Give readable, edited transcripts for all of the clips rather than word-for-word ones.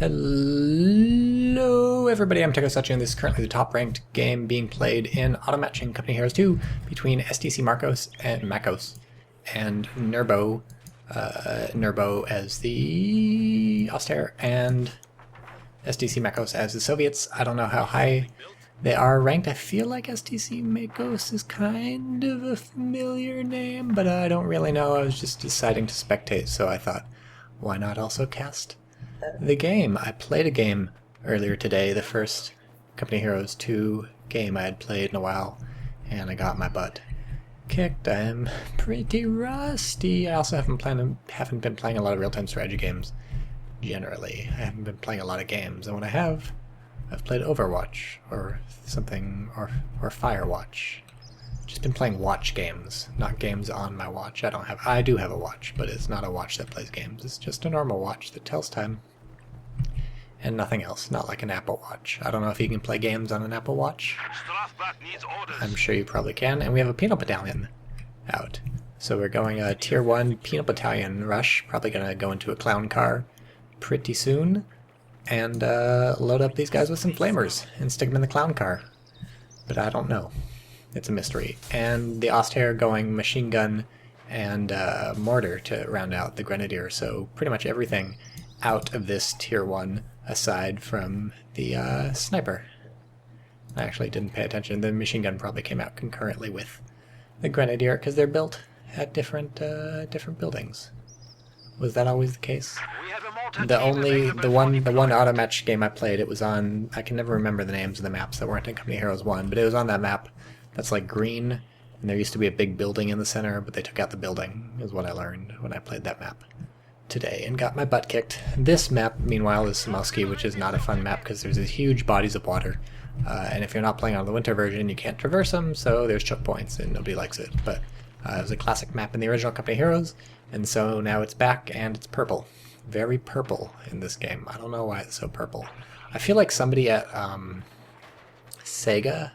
Hello everybody, I'm TychoCelchuuu, and this is currently the top ranked game being played in auto matching Company Heroes 2 between STC Marcos and Nerbo. Nerbo as the Austere and STC Makos as the Soviets. I don't know how high they are ranked. I feel like STC Makos is kind of a familiar name, but I don't really know. I was just deciding to spectate, so I thought, why not also cast the game? I played a game earlier today, the first Company Heroes 2 game I had played in a while, and I got my butt kicked. I'm pretty rusty. I also haven't been playing a lot of real-time strategy games generally. I haven't been playing a lot of games, and when I have, I've played Overwatch or something, or Firewatch. Just been playing watch games, not games on my watch. I do have a watch, but it's not a watch that plays games. It's just a normal watch that tells time. And nothing else, not like an Apple Watch. I don't know if you can play games on an Apple Watch. I'm sure you probably can. And we have a Penal Battalion out. So we're going a Tier 1 Penal Battalion rush. Probably going to go into a clown car pretty soon. And load up these guys with some flamers and stick them in the clown car. But I don't know. It's a mystery. And the Austere going machine gun and mortar to round out the Grenadier. So pretty much everything out of this Tier 1 aside from the sniper. I actually didn't pay attention. The machine gun probably came out concurrently with the Grenadier because they're built at different buildings. Was that always the case? The one auto match game I played, it was on, I can never remember the names of the maps that weren't in Company Heroes 1, but it was on that map that's like green, and there used to be a big building in the center, but they took out the building, is what I learned when I played that map today and got my butt kicked. This map, meanwhile, is Samosky, which is not a fun map because there's these huge bodies of water, and if you're not playing on the winter version, you can't traverse them, so there's choke points, and nobody likes it. But it was a classic map in the original Company Heroes, and so now it's back, and it's purple. Very purple in this game. I don't know why it's so purple. I feel like somebody at Sega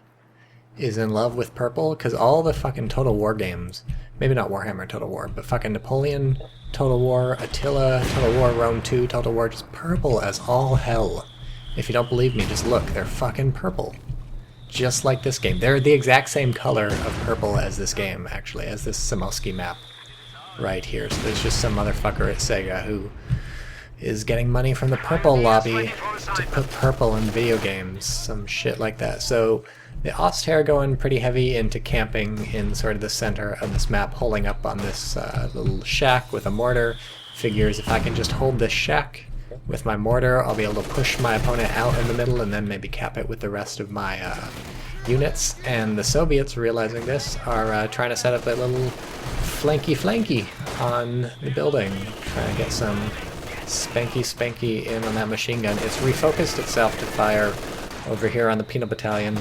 is in love with purple, because all the fucking Total War games, maybe not Warhammer Total War, but fucking Napoleon Total War, Attila Total War, Rome 2 Total War, just purple as all hell. If you don't believe me, just look, they're fucking purple. Just like this game. They're the exact same color of purple as this game, actually, as this Samosky map right here. So there's just some motherfucker at Sega who is getting money from the purple lobby to put purple in video games, some shit like that. So the Austere going pretty heavy into camping in sort of the center of this map, holding up on this little shack with a mortar. Figures if I can just hold this shack with my mortar, I'll be able to push my opponent out in the middle and then maybe cap it with the rest of my units. And the Soviets, realizing this, are trying to set up a little flanky on the building, trying to get some spanky in on that machine gun. It's refocused itself to fire over here on the Penal Battalion,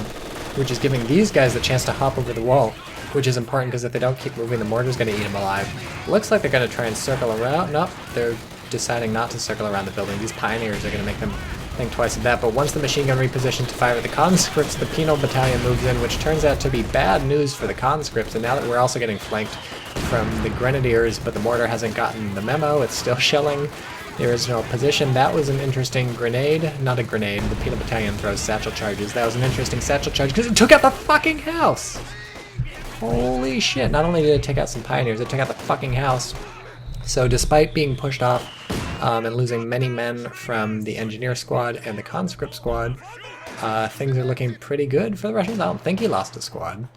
which is giving these guys the chance to hop over the wall, which is important because if they don't keep moving, the mortar's going to eat them alive. Looks like they're going to try and circle around. Nope, they're deciding not to circle around the building. These pioneers are going to make them think twice of that, but once the machine gun repositioned to fire with the conscripts, the Penal Battalion moves in, which turns out to be bad news for the conscripts, and now that we're also getting flanked from the Grenadiers, but the mortar hasn't gotten the memo, it's still shelling the original position. That was an interesting grenade. Not a grenade, the Penal Battalion throws satchel charges. That was an interesting satchel charge because it took out the fucking house! Holy shit, not only did it take out some pioneers, it took out the fucking house. So despite being pushed off and losing many men from the engineer squad and the conscript squad, things are looking pretty good for the Russians. I don't think he lost a squad.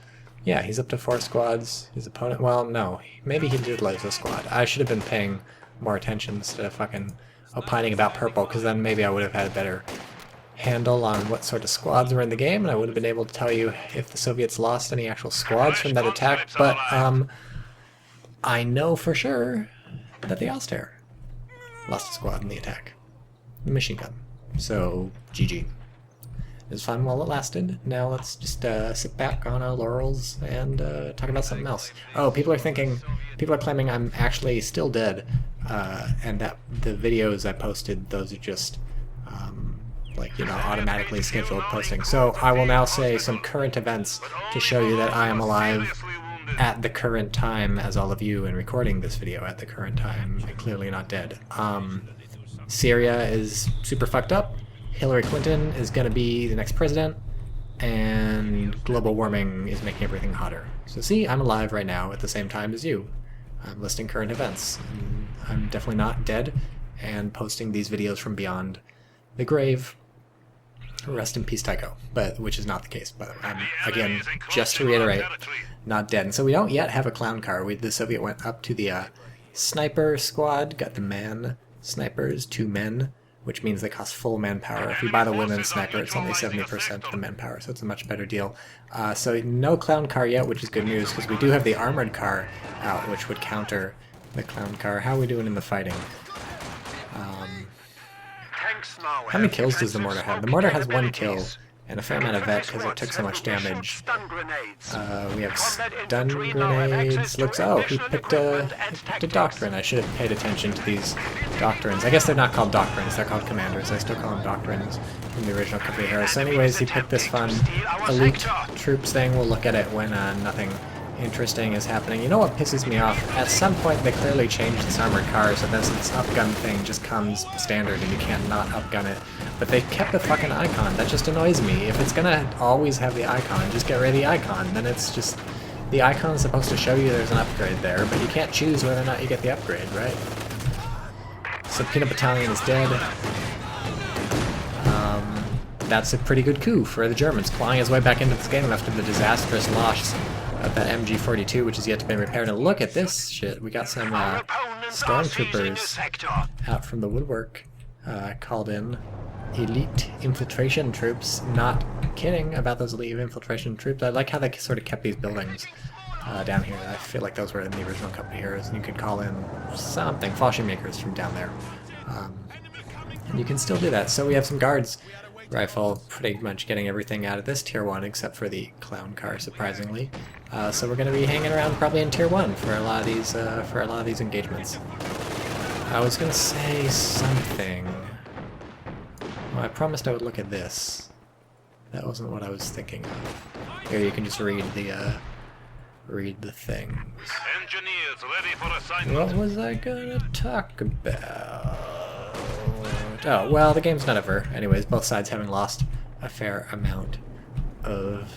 Yeah, he's up to 4 squads. His opponent, well, no, maybe he did lose a squad. I should have been paying more attention instead of fucking opining about purple, because then maybe I would have had a better handle on what sort of squads were in the game, and I would have been able to tell you if the Soviets lost any actual squads from that attack, but I know for sure that the Austere lost a squad in the attack. The machine gun. So, GG. It was fun while it lasted. Now let's just sit back on our laurels and talk about something else. Oh, people are claiming I'm actually still dead, and that the videos I posted, those are just like, you know, automatically scheduled posting. So I will now say some current events to show you that I am alive at the current time as all of you, and recording this video at the current time, and clearly not dead. Syria is super fucked up, Hillary Clinton is going to be the next president, and global warming is making everything hotter. So see, I'm alive right now at the same time as you. I'm listing current events. I'm definitely not dead and posting these videos from beyond the grave. Rest in peace, Tycho. Which is not the case. But I'm, again, just to reiterate, not dead. And so we don't yet have a clown car. The Soviet went up to the sniper squad, got the man snipers, 2 men, which means they cost full manpower. If you buy the women's sniper, it's only 70% of the manpower, so it's a much better deal. So no clown car yet, which is good news, because we do have the armored car out, which would counter the clown car. How are we doing in the fighting? How many kills does the mortar have? The mortar has 1 kill, and a fair amount of vet because it took so much damage. We have stun grenades. Oh, he picked a doctrine. I should have paid attention to these doctrines. I guess they're not called doctrines, they're called commanders. I still call them doctrines from the original Company Heroes. So anyways, he picked this fun elite troops thing. We'll look at it when nothing interesting is happening. You know what pisses me off? At some point they clearly changed this armored car, so this upgun thing just comes standard and you can't not upgun it. But they kept the fucking icon. That just annoys me. If it's gonna always have the icon, just get rid of the icon. Then it's just... the icon is supposed to show you there's an upgrade there, but you can't choose whether or not you get the upgrade, right? So Peanut Battalion is dead. That's a pretty good coup for the Germans, clawing his way back into this game after the disastrous loss of that MG42, which is yet to be repaired. And look at this shit. We got some stormtroopers out from the woodwork, called in elite infiltration troops. Not kidding about those elite infiltration troops. I like how they sort of kept these buildings down here. I feel like those were in the original Company Heroes, and you could call in something, Fallschirm makers from down there. And you can still do that. So we have some guards rifle, pretty much getting everything out of this tier 1 except for the clown car, surprisingly. So we're going to be hanging around probably in tier 1 for a lot of these engagements. I was going to say something. Well, I promised I would look at this. That wasn't what I was thinking of. Here you can just read the things. Engineers ready for assignment. What was I gonna talk about? Oh, well, the game's not over. Anyways, both sides having lost a fair amount of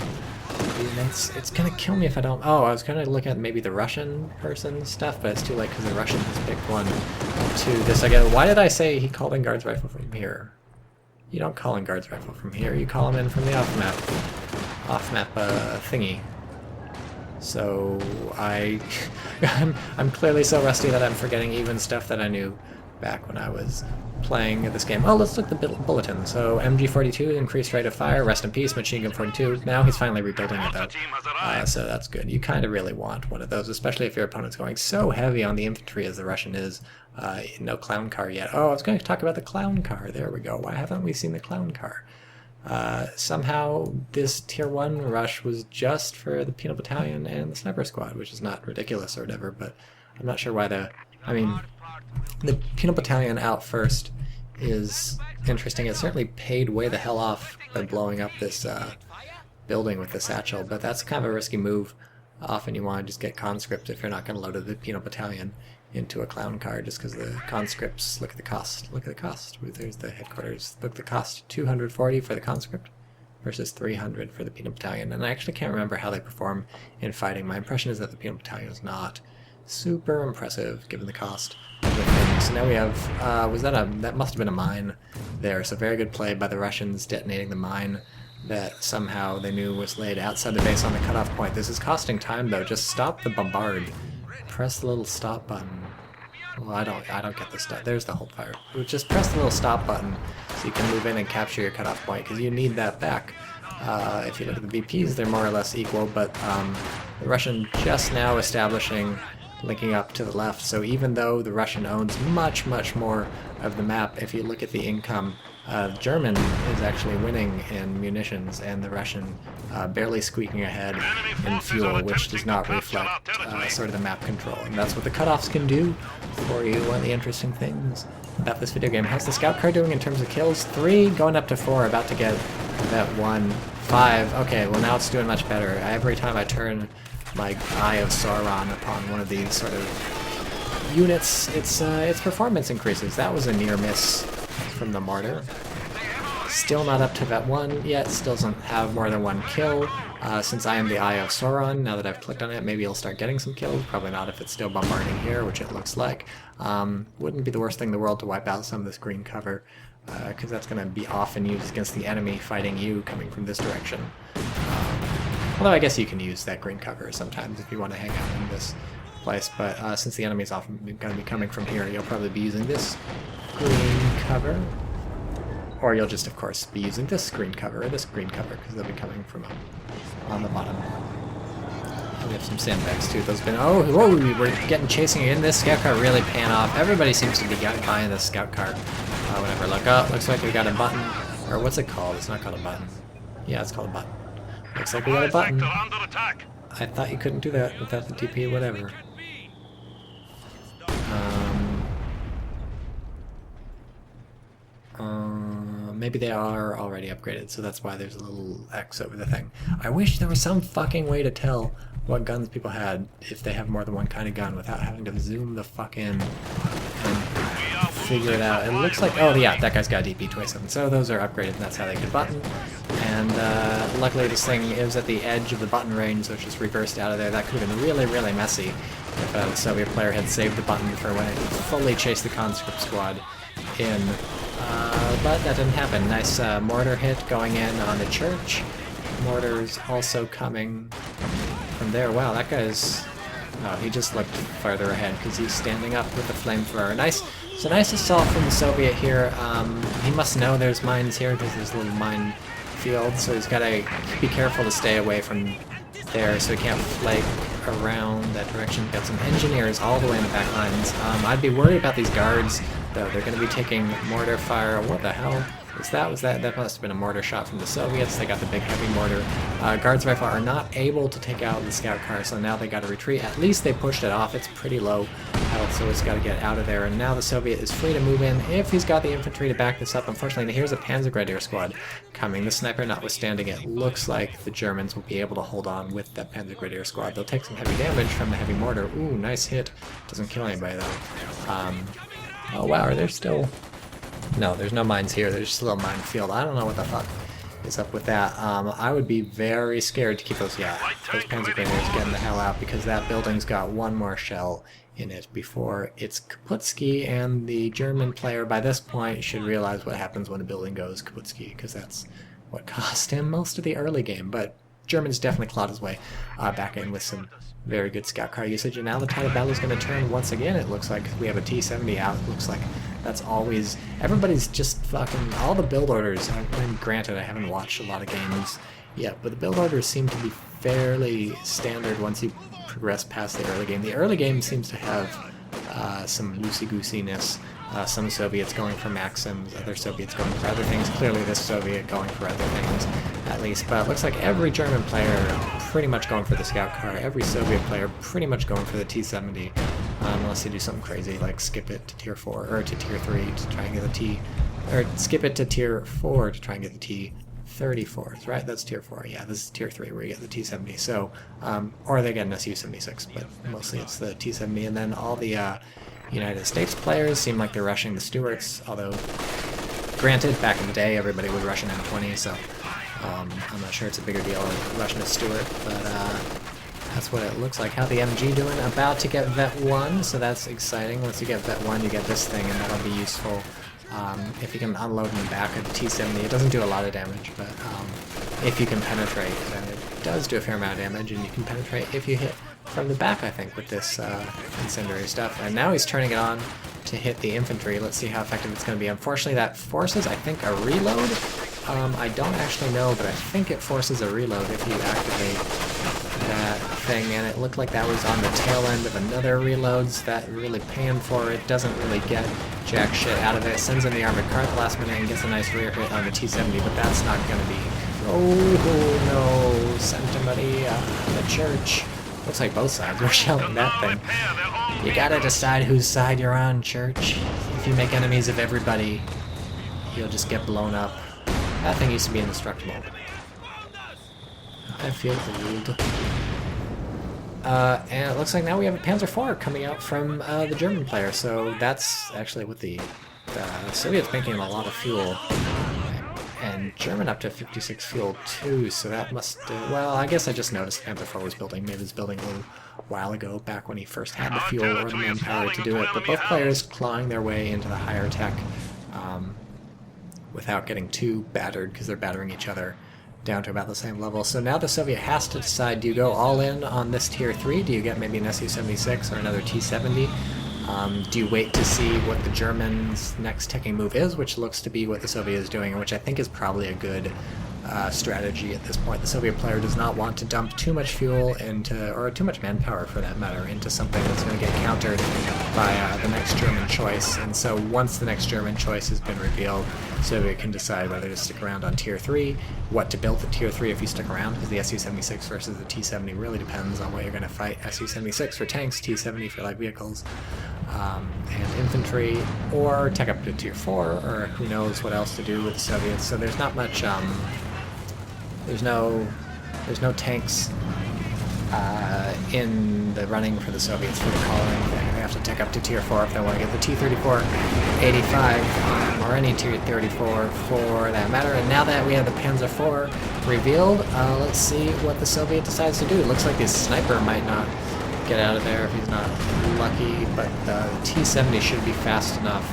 units. It's gonna kill me if I don't... Oh, I was gonna look at maybe the Russian person's stuff, but it's too late because the Russian has picked one to this again. Why did I say he called in guards rifle from here? You don't call in guards rifle from here, you call them in from the off-map thingy. So I'm clearly so rusty that I'm forgetting even stuff that I knew back when I was playing this game. Oh, let's look at the bulletin. So MG42 increased rate of fire, rest in peace, Machine Gun 42. Now he's finally rebuilding it though. So that's good. You kind of really want one of those, especially if your opponent's going so heavy on the infantry as the Russian is. No clown car yet. Oh, I was going to talk about the clown car. There we go. Why haven't we seen the clown car? Somehow this tier 1 rush was just for the Penal Battalion and the Sniper Squad, which is not ridiculous or whatever, but I'm not sure why the Penal Battalion out first is interesting. It certainly paid way the hell off by blowing up this building with the satchel, but that's kind of a risky move. Often you want to just get conscripts if you're not going to load the Penal Battalion into a clown car, just because the conscripts, look at the cost. There's the headquarters. Look at the cost, 240 for the conscript versus 300 for the Penal Battalion. And I actually can't remember how they perform in fighting. My impression is that the Penal Battalion is not super impressive given the cost of the thing. So now we have, that must have been a mine there. So very good play by the Russians detonating the mine that somehow they knew was laid outside the base on the cutoff point. This is costing time though. Just stop the bombard. Press the little stop button. Well, I don't get the stuff. There's the hold fire. Just press the little stop button so you can move in and capture your cutoff point, because you need that back. If you look at the VPs, they're more or less equal, but the Russian just now establishing, linking up to the left. So even though the Russian owns much, much more of the map, if you look at the income, German is actually winning in munitions, and the Russian barely squeaking ahead in fuel, which does not reflect sort of the map control. And that's what the cutoffs can do for you. One of the interesting things about this video game. How's the scout car doing in terms of kills? 3, going up to 4, about to get that 1, 5. Okay, well now it's doing much better. Every time I turn my Eye of Sauron upon one of these sort of units, its performance increases. That was a near miss from the mortar. Still not up to vet 1 yet, still doesn't have more than 1 kill. Since I am the Eye of Sauron, now that I've clicked on it, maybe it'll start getting some kills. Probably not if it's still bombarding here, which it looks like. Wouldn't be the worst thing in the world to wipe out some of this green cover, because that's going to be often used against the enemy fighting you coming from this direction. Although I guess you can use that green cover sometimes if you want to hang out in this place, but since the enemy is often going to be coming from here, you'll probably be using this green cover. Or you'll just, of course, be using this green cover, or this green cover, because they'll be coming from on the bottom. And we have some sandbags, too. Those been... Oh, whoa, we're getting chasing in. This scout car really pan off. Everybody seems to be buying this scout car. Whenever I look up, looks like we got a button. Or what's it called? It's not called a button. Yeah, it's called a button. Looks like we got a button. I thought you couldn't do that without the TP, whatever. Maybe they are already upgraded, so that's why there's a little X over the thing. I wish there was some fucking way to tell what guns people had if they have more than one kind of gun without having to zoom the fuck in and figure it out. It looks like, oh yeah, that guy's got a DP-27, so those are upgraded and that's how they get a button. And luckily this thing is at the edge of the button range, so it's just reversed out of there. That could have been really, really messy if the Soviet player had saved the button for when it fully chased the conscript squad in. But that didn't happen. Nice mortar hit going in on the church. Mortars also coming from there. Wow, that guy's... Oh, he just looked farther ahead because he's standing up with the flamethrower. Nice. So nice assault from the Soviet here. He must know there's mines here because there's a little mine field, so he's got to be careful to stay away from there so he can't flake around that direction. Got some engineers all the way in the back lines. I'd be worried about these guards, though. They're going to be taking mortar fire. What the hell was that? That must have been a mortar shot from the Soviets. They got the big heavy mortar. Guards rifle are not able to take out the scout car, so now they got to retreat. At least they pushed it off. It's pretty low health, so it's got to get out of there. And now the Soviet is free to move in if he's got the infantry to back this up. Unfortunately, here's a Panzergrenadier squad coming. The sniper notwithstanding, it looks like the Germans will be able to hold on with that Panzergrenadier squad. They'll take some heavy damage from the heavy mortar. Ooh, nice hit. Doesn't kill anybody, though. Oh wow, are there still... No, there's no mines here. There's just a little minefield. I don't know what the fuck is up with that. I would be very scared to keep those... Yeah, those Panzergrenadiers getting the hell out because that building's got one more shell in it before it's Kaputski, and the German player by this point should realize what happens when a building goes Kaputski, because that's what cost him most of the early game. But Germans definitely clawed his way back in with some very good scout car usage, and now the tide of battle is going to turn once again. It looks like we have a T-70 out. It looks like that's always... Everybody's just fucking... All the build orders, and granted I haven't watched a lot of games yet, but the build orders seem to be fairly standard once you progress past the early game. The early game seems to have some loosey-goosiness. Some Soviets going for Maxims, other Soviets going for other things. Clearly this Soviet going for other things, at least. But it looks like every German player pretty much going for the scout car. Every Soviet player pretty much going for the T-70. Unless they do something crazy like skip it to tier 4, or to tier 3 to try and get the T... Or skip it to tier 4 to try and get the T-34s, right? That's tier 4. Yeah, this is tier 3 where you get the T-70. So, or they get an Su-76, but mostly it's the T-70. And then all the United States players seem like they're rushing the Stuarts, although granted, back in the day everybody was rushing M20, so I'm not sure it's a bigger deal rushing a Stuart, but that's what it looks like. How the MG doing? About to get Vet 1, so that's exciting. Once you get Vet 1, you get this thing, and that'll be useful. If you can unload in the back of the T-70, it doesn't do a lot of damage, but if you can penetrate, then it does do a fair amount of damage, and you can penetrate if you hit from the back, I think, with this incendiary stuff. And now he's turning it on to hit the infantry. Let's see how effective it's going to be. Unfortunately, that forces, I think, a reload. I don't actually know, but I think it forces a reload if you activate that thing, and it looked like that was on the tail end of another reloads. That really paying for it. Doesn't really get jack shit out of it. Sends in the armored car at the last minute and gets a nice rear hit on the T-70, but that's not going to be... Oh no, Santa Maria, the church. Looks like both sides were shelling that thing. You gotta decide whose side you're on, church. If you make enemies of everybody, you'll just get blown up. That thing used to be indestructible. I feel old. And it looks like now we have a Panzer IV coming out from the German player, so that's actually what the Soviets making a lot of fuel. And German up to 56 fuel too, so that must... well, I guess I just noticed Panzer IV was building. Maybe it was building a little while ago, back when he first had the fuel or the manpower to do it. But both players clawing their way into the higher tech without getting too battered, because they're battering each other down to about the same level. So now the Soviet has to decide, do you go all in on this Tier 3? Do you get maybe an Su-76 or another T-70? Do you wait to see what the Germans' next teching move is, which looks to be what the Soviet is doing, which I think is probably a good strategy at this point. The Soviet player does not want to dump too much fuel into, or too much manpower for that matter, into something that's going to get countered by the next German choice. And so once the next German choice has been revealed, Soviet can decide whether to stick around on Tier 3, what to build at Tier 3 if you stick around, because the Su-76 versus the T-70 really depends on what you're going to fight. Su-76 for tanks, T-70 for light vehicles and infantry, or tech up to Tier 4, or who knows what else to do with the Soviets. So there's not much, there's no tanks in the running for the Soviets for the call or anything. They have to tech up to Tier 4 if they want to get the T-34-85 or any Tier 34 for that matter. And now that we have the Panzer IV revealed, let's see what the Soviet decides to do. It looks like his sniper might not get out of there if he's not lucky, but the T-70 should be fast enough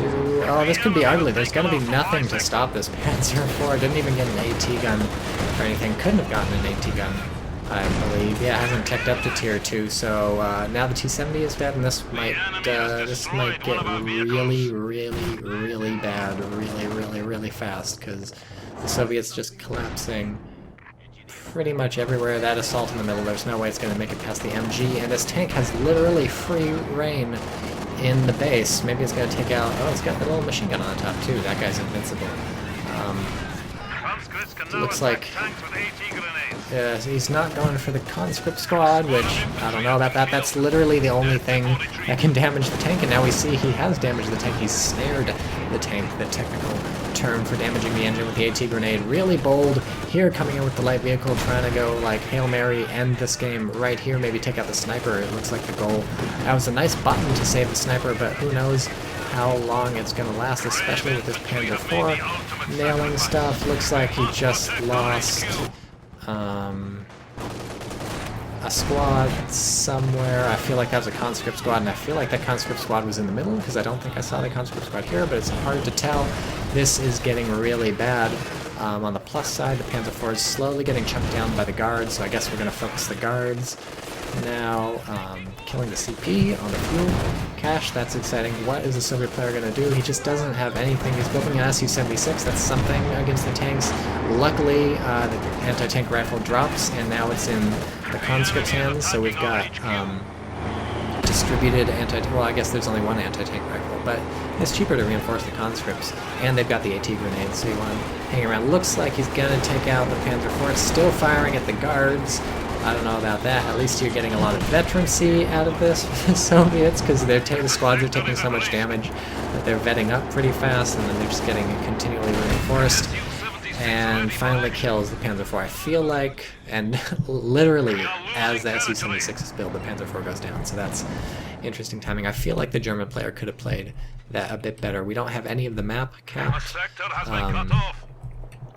oh, this could be ugly. There's going to be nothing to stop this Panzer IV. Didn't even get an AT gun or anything. Couldn't have gotten an AT gun, I believe. Yeah, it hasn't teched up to Tier 2, so now the T-70 is dead, and this might get really bad really fast, because the Soviets just collapsing pretty much everywhere. That assault in the middle, there's no way it's going to make it past the MG, and this tank has literally free reign in the base. Maybe it's going to take out... oh, it's got the little machine gun on the top too. That guy's invincible. It looks like he's not going for the conscript squad, which I don't know about that. That's literally the only thing that can damage the tank, and now we see he has damaged the tank. He's snared the tank, the technical term for damaging the engine with the AT grenade. Really bold here, coming in with the light vehicle, trying to go like Hail Mary, end this game right here, maybe take out the sniper. It looks like the goal. That was a nice button to save the sniper, but who knows how long it's going to last, especially with this Panzer IV nailing stuff. Looks like he just lost a squad somewhere. I feel like that was a conscript squad, and I feel like that conscript squad was in the middle, because I don't think I saw the conscript squad here, but it's hard to tell. This is getting really bad. On the plus side, the Panzer IV is slowly getting chucked down by the guards, so I guess we're going to focus the guards now. Killing the CP on the fuel cache, that's exciting. What is the Soviet player going to do? He just doesn't have anything. He's building an Su-76, that's something against the tanks. Luckily, the anti-tank rifle drops, and now it's in the conscript's hands, so we've got distributed well, I guess there's only one anti-tank rifle, but it's cheaper to reinforce the conscripts, and they've got the AT grenades, so you want to hang around. Looks like he's gonna take out the Panzer IV, still firing at the guards. I don't know about that. At least you're getting a lot of veterancy out of this for the Soviets, because the squads are taking so much damage that they're vetting up pretty fast, and then they're just getting continually reinforced. And finally kills the Panzer IV. I feel like, and literally as the Su-76 is built, the Panzer IV goes down, so that's interesting timing. I feel like the German player could have played that a bit better. We don't have any of the map capped.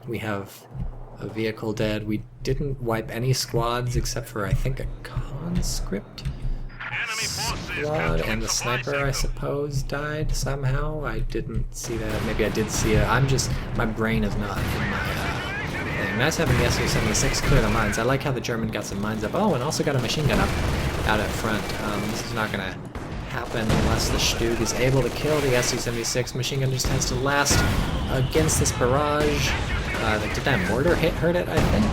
We have a vehicle dead. We didn't wipe any squads except for, I think, a conscript squad, and the sniper, I suppose, died somehow. I didn't see that. Maybe I did see it. My brain is not in my thing. Nice having the Su-76 clear the mines. I like how the German got some mines up. Oh, and also got a machine gun up out at front. This is not going to happen unless the Stug is able to kill the Su-76. Machine gun just has to last against this barrage. Did that mortar hit hurt it, I think?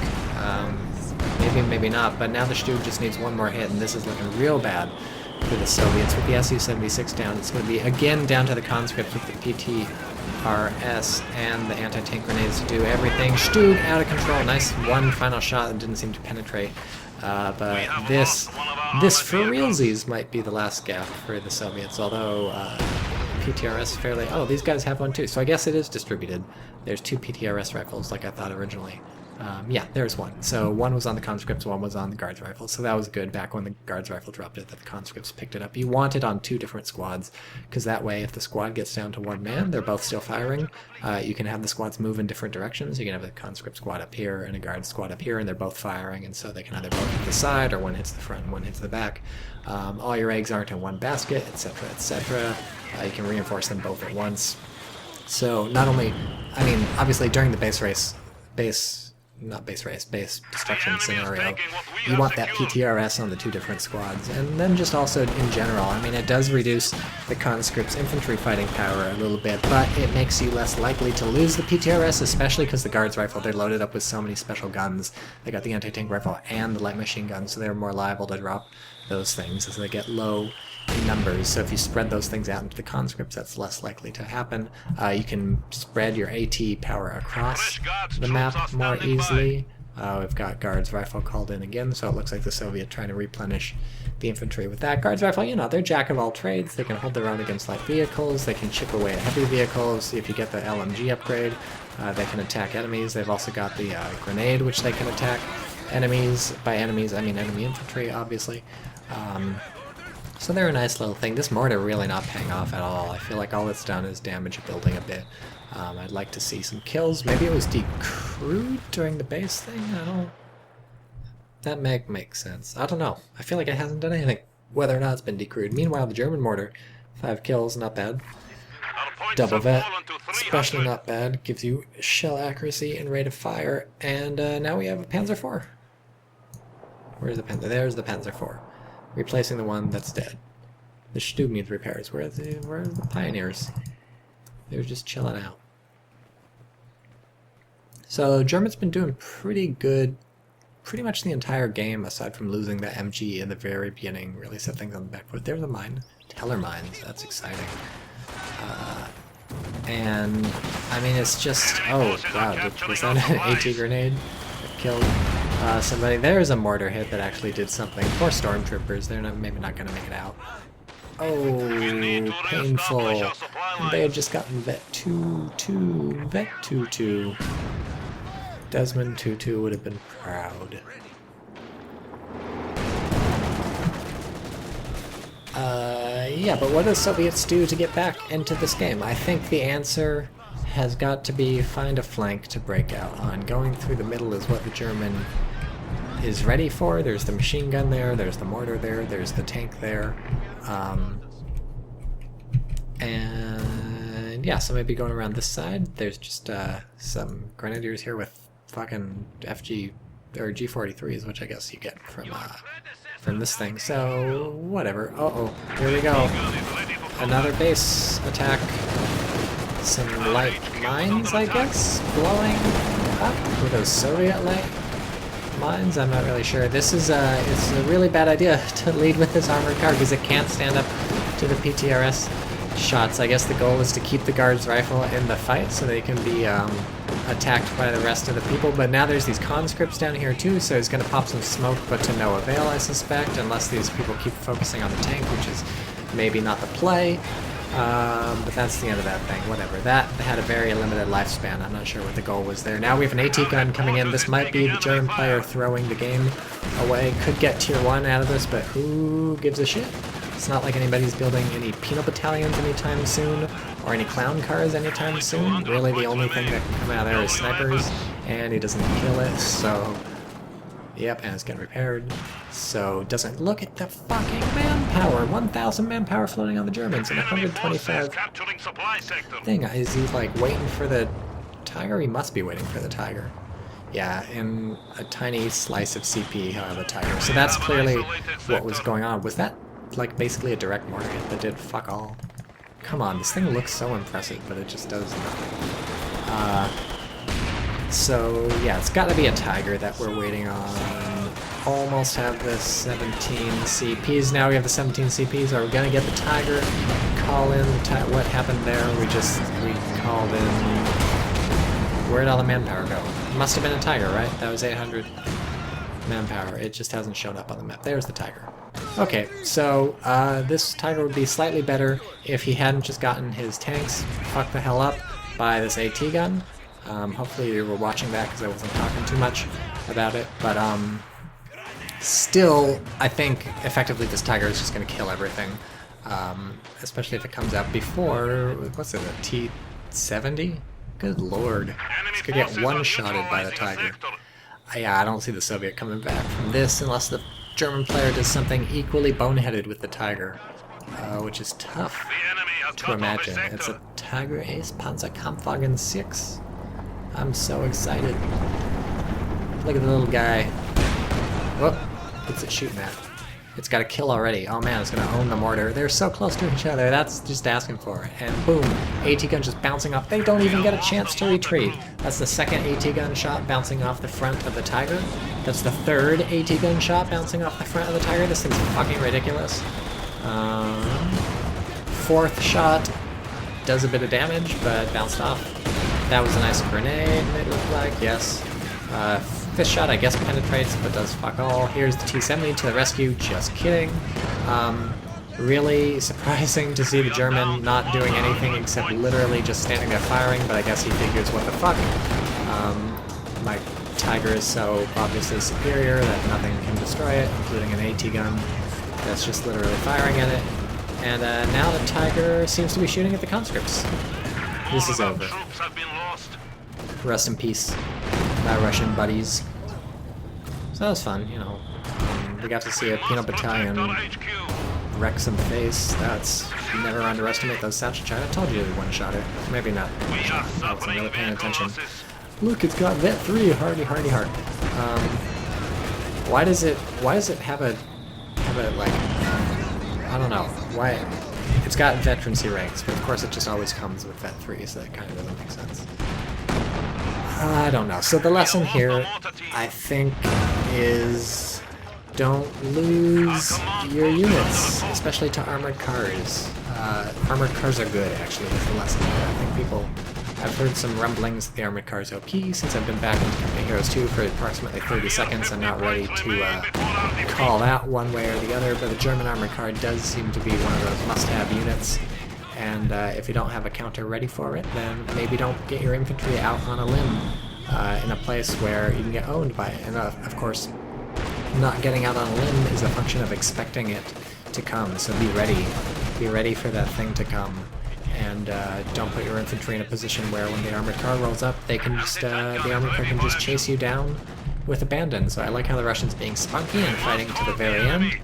Maybe, maybe not, but now the Stug just needs one more hit, and this is looking real bad for the Soviets. With the Su-76 down, it's going to be again down to the conscripts with the PTRS and the anti-tank grenades to do everything. Stug out of control. Nice one final shot that didn't seem to penetrate. But this for realsies might be the last gap for the Soviets, although PTRS fairly... oh, these guys have one too, so I guess it is distributed. There's two PTRS rifles like I thought originally. Yeah, there's one. So one was on the conscripts, one was on the guards rifle. So that was good back when the guards rifle dropped it, that the conscripts picked it up. You want it on 2 different squads, because that way if the squad gets down to 1 man, they're both still firing. You can have the squads move in different directions. You can have a conscript squad up here and a guard squad up here, and they're both firing, and so they can either both hit the side, or one hits the front and one hits the back. All your eggs aren't in one basket, etc., etc. You can reinforce them both at once. So not only, I mean, obviously during the base destruction scenario, you want that PTRS on the 2 different squads, and then just also in general, I mean, it does reduce the conscript's infantry fighting power a little bit, but it makes you less likely to lose the PTRS, especially because the guards rifle, they're loaded up with so many special guns. They got the anti-tank rifle and the light machine gun, so they're more liable to drop those things as they get low in numbers. So if you spread those things out into the conscripts, that's less likely to happen. You can spread your AT power across the map more easily. We've got guards rifle called in again, so it looks like the Soviet trying to replenish the infantry with that. Guards rifle, you know, they're jack of all trades. They can hold their own against light vehicles. They can chip away at heavy vehicles. If you get the LMG upgrade, they can attack enemies. They've also got the grenade, which they can attack enemies. By enemies, I mean enemy infantry, obviously. So they're a nice little thing. This mortar really not paying off at all. I feel like all it's done is damage a building a bit. I'd like to see some kills. Maybe it was decrewed during the base thing? I don't... That makes sense. I don't know. I feel like it hasn't done anything, whether or not it's been decrewed. Meanwhile, the German mortar, 5 kills, not bad. Double vet, especially not bad. Gives you shell accuracy and rate of fire. And now we have a Panzer IV. Where's the Panzer? There's the Panzer IV. Replacing the one that's dead. The CoH2 needs repairs. Where are the pioneers? They're just chilling out. So Germany's been doing pretty good pretty much the entire game, aside from losing the MG in the very beginning. Really set things on the back foot. There's a mine. Teller mines. That's exciting. And I mean, it's just, oh wow, was that an AT grenade that killed somebody? There's a mortar hit that actually did something. Poor stormtroopers, they're maybe not going to make it out. Oh, painful. And they had just gotten Vet 2-2. Vet 2-2. Desmond 2-2 would have been proud. Yeah, but what do the Soviets do to get back into this game? I think the answer has got to be find a flank to break out on. Going through the middle is what the German is ready for. There's the machine gun there, there's the mortar there, there's the tank there. And yeah, so maybe going around this side, there's just some grenadiers here with fucking FG or G43s, which I guess you get from this thing. So whatever. Uh-oh, here we go. Another base attack. Some light mines, I guess, blowing up. Were those Soviet light mines? I'm not really sure. This is it's a really bad idea to lead with this armored car because it can't stand up to the PTRS shots. I guess the goal is to keep the guards rifle in the fight so they can be attacked by the rest of the people. But now there's these conscripts down here too, so he's going to pop some smoke, but to no avail, I suspect, unless these people keep focusing on the tank, which is maybe not the play. But that's the end of that thing. Whatever. That had a very limited lifespan. I'm not sure what the goal was there. Now we have an AT gun coming in. This might be the German player throwing the game away. Could get tier 1 out of this, but who gives a shit? It's not like anybody's building any penal battalions anytime soon, or any clown cars anytime soon. Really, the only thing that can come out of there is snipers, and he doesn't kill it, so... Yep, and it's getting repaired. So, doesn't look at the fucking manpower! 1,000 manpower floating on the Germans, and 125 thing. Is he, like, waiting for the Tiger? He must be waiting for the Tiger. Yeah, in a tiny slice of CP, he'll have a Tiger. So that's clearly what was going on. Was that, like, basically a direct mortar hit that did fuck all? Come on, this thing looks so impressive, but it just does nothing. So, yeah, it's gotta be a Tiger that we're waiting on. Almost have the 17 CPs. Now we have the 17 CPs. Are we gonna get the Tiger? Call in what happened there? We called in... Where'd all the manpower go? Must have been a Tiger, right? That was 800 manpower. It just hasn't shown up on the map. There's the Tiger. Okay, so this Tiger would be slightly better if he hadn't just gotten his tanks fucked the hell up by this AT gun. Hopefully you were watching that because I wasn't talking too much about it, but still, I think effectively this Tiger is just going to kill everything, especially if it comes out before, what's it, a T-70? Good lord, it's going to get one-shotted by the Tiger. Yeah, I don't see the Soviet coming back from this unless the German player does something equally boneheaded with the Tiger, which is tough to imagine. It's a Tiger Ace Panzerkampfwagen 6. I'm so excited. Look at the little guy. Whoop. What's it shooting at? It's got a kill already. Oh man, it's going to own the mortar. They're so close to each other. That's just asking for it. And boom, AT gun just bouncing off. They don't even get a chance to retreat. That's the second AT gun shot bouncing off the front of the Tiger. That's the third AT gun shot bouncing off the front of the Tiger. This thing's fucking ridiculous. Fourth shot does a bit of damage, but bounced off. That was a nice grenade, it looked like, yes. Fifth shot, I guess, penetrates, but does fuck all. Here's the T-70 to the rescue, just kidding. Really surprising to see the German not doing anything except literally just standing there firing, but I guess he figures, what the fuck? My Tiger is so obviously superior that nothing can destroy it, including an AT gun that's just literally firing at it. And now the Tiger seems to be shooting at the conscripts. This is over. Rest in peace, my Russian buddies. So that was fun, you know. We got to see a Penal Battalion wreck some face. That's... never underestimate those CoH2. I told you they one-shot it. Maybe not. I wasn't really paying attention. Look, it's got Vet 3. Hardy, hardy, hard. Why does it have a like... I don't know. Why... It's got veterancy ranks, but of course it just always comes with Vet 3, so that kind of doesn't make sense. I don't know. So the lesson here, I think, is don't lose your units, especially to armored cars. Armored cars are good, actually, is the lesson here. I think people... I've heard some rumblings that the armored cars OP since I've been back into Company Heroes 2 for approximately 30 seconds. I'm not ready to call that one way or the other, but the German armored car does seem to be one of those must-have units. And if you don't have a counter ready for it, then maybe don't get your infantry out on a limb in a place where you can get owned by it. And of course, not getting out on a limb is a function of expecting it to come, so be ready. Be ready for that thing to come. And don't put your infantry in a position where when the armored car rolls up, they can just the armored car can just chase you down with abandon. So I like how the Russians being spunky and fighting to the very end.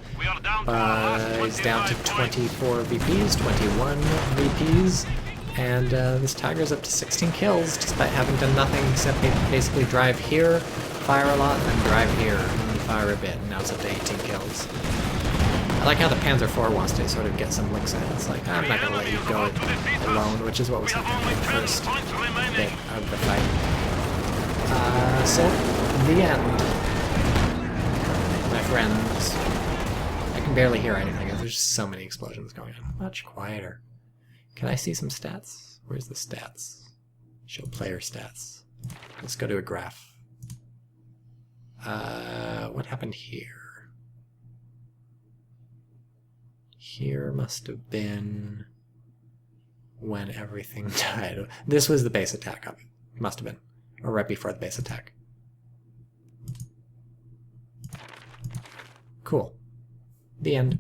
He's down to 24 VPs, 21 VPs, and this Tiger's up to 16 kills despite having done nothing except basically drive here, fire a lot, and drive here, and fire a bit, and now it's up to 18 kills. I like how the Panzer IV wants to sort of get some licks in. It's like, I'm not going to let you go alone, which is what was happening in the first bit of the fight. So, the end. My friends. I can barely hear anything. There's just so many explosions going on. Much quieter. Can I see some stats? Where's the stats? Show player stats. Let's go to a graph. What happened here? Here must have been when everything died. This was the base attack of it. Must have been. Or right before the base attack. Cool. The end.